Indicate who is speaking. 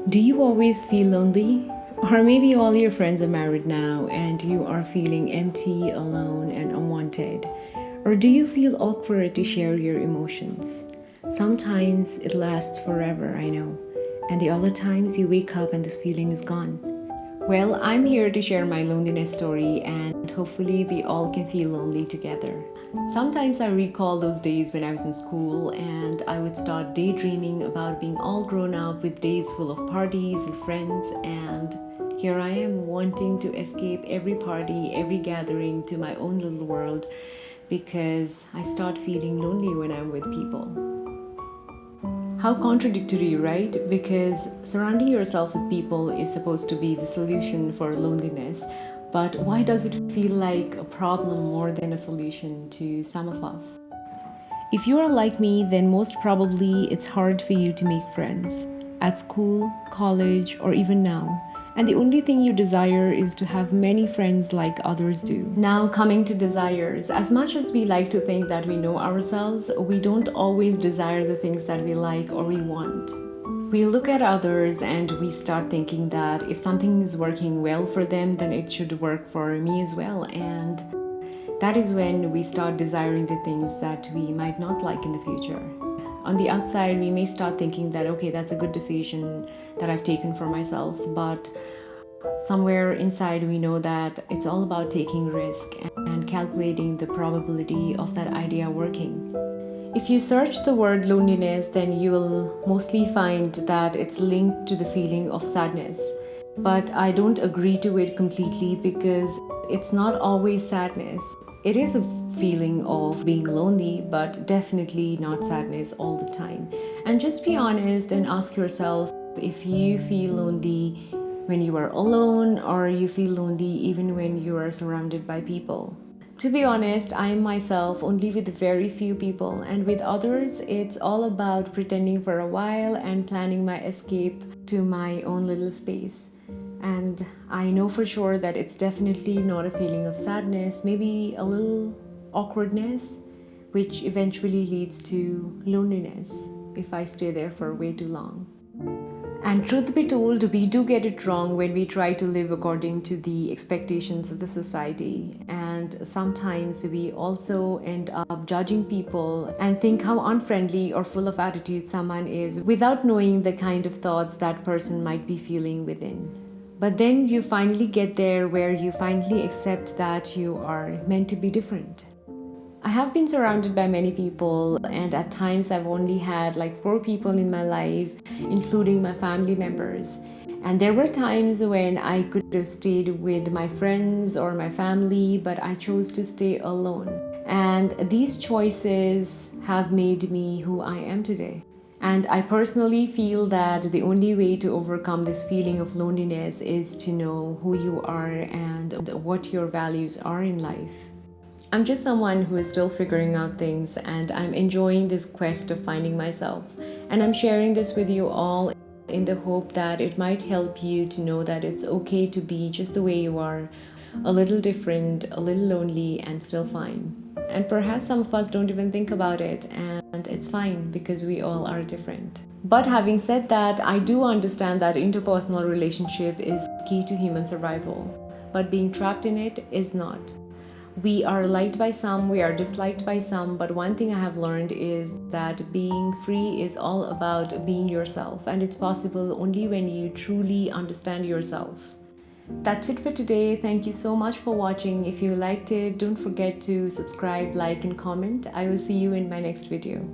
Speaker 1: Do you always feel lonely? Or maybe all your friends are married now and you are feeling empty, alone, and unwanted? Or do you feel awkward to share your emotions? Sometimes it lasts forever, I know. And the other times you wake up and this feeling is gone. Well, I'm here to share my loneliness story and hopefully we all can feel lonely together. Sometimes I recall those days when I was in school and I would start daydreaming about being all grown up with days full of parties and friends, and here I am wanting to escape every party, every gathering to my own little world because I start feeling lonely when I'm with people. How contradictory, right? Because surrounding yourself with people is supposed to be the solution for loneliness. But why does it feel like a problem more than a solution to some of us? If you are like me, then most probably it's hard for you to make friends at school, college, or even now. And the only thing you desire is to have many friends like others do. Now, coming to desires, as much as we like to think that we know ourselves, we don't always desire the things that we like or we want. We look at others and we start thinking that if something is working well for them, then it should work for me as well. And that is when we start desiring the things that we might not like in the future. On the outside, we may start thinking that, okay, that's a good decision that I've taken for myself, but somewhere inside we know that it's all about taking risk and calculating the probability of that idea working. If you search the word loneliness, then you will mostly find that it's linked to the feeling of sadness. But I don't agree to it completely because it's not always sadness. It is a feeling of being lonely, but definitely not sadness all the time. And just be honest and ask yourself if you feel lonely when you are alone or you feel lonely even when you are surrounded by people. To be honest, I am myself only with very few people, and with others, it's all about pretending for a while and planning my escape to my own little space. And I know for sure that it's definitely not a feeling of sadness, maybe a little awkwardness, which eventually leads to loneliness if I stay there for way too long. And truth be told, we do get it wrong when we try to live according to the expectations of the society. And sometimes we also end up judging people and think how unfriendly or full of attitude someone is without knowing the kind of thoughts that person might be feeling within. But then you finally get there where you finally accept that you are meant to be different. I have been surrounded by many people, and at times I've only had like 4 people in my life, including my family members. And there were times when I could have stayed with my friends or my family, but I chose to stay alone. And these choices have made me who I am today. And I personally feel that the only way to overcome this feeling of loneliness is to know who you are and what your values are in life. I'm just someone who is still figuring out things, and I'm enjoying this quest of finding myself. And I'm sharing this with you all in the hope that it might help you to know that it's okay to be just the way you are, a little different, a little lonely, and still fine. And perhaps some of us don't even think about it, and it's fine because we all are different. But having said that, I do understand that interpersonal relationship is key to human survival, but being trapped in it is not. We are liked by some, we are disliked by some, but one thing I have learned is that being free is all about being yourself, and it's possible only when you truly understand yourself. That's it for today. Thank you so much for watching. If you liked it, don't forget to subscribe, like, and comment. I will see you in my next video.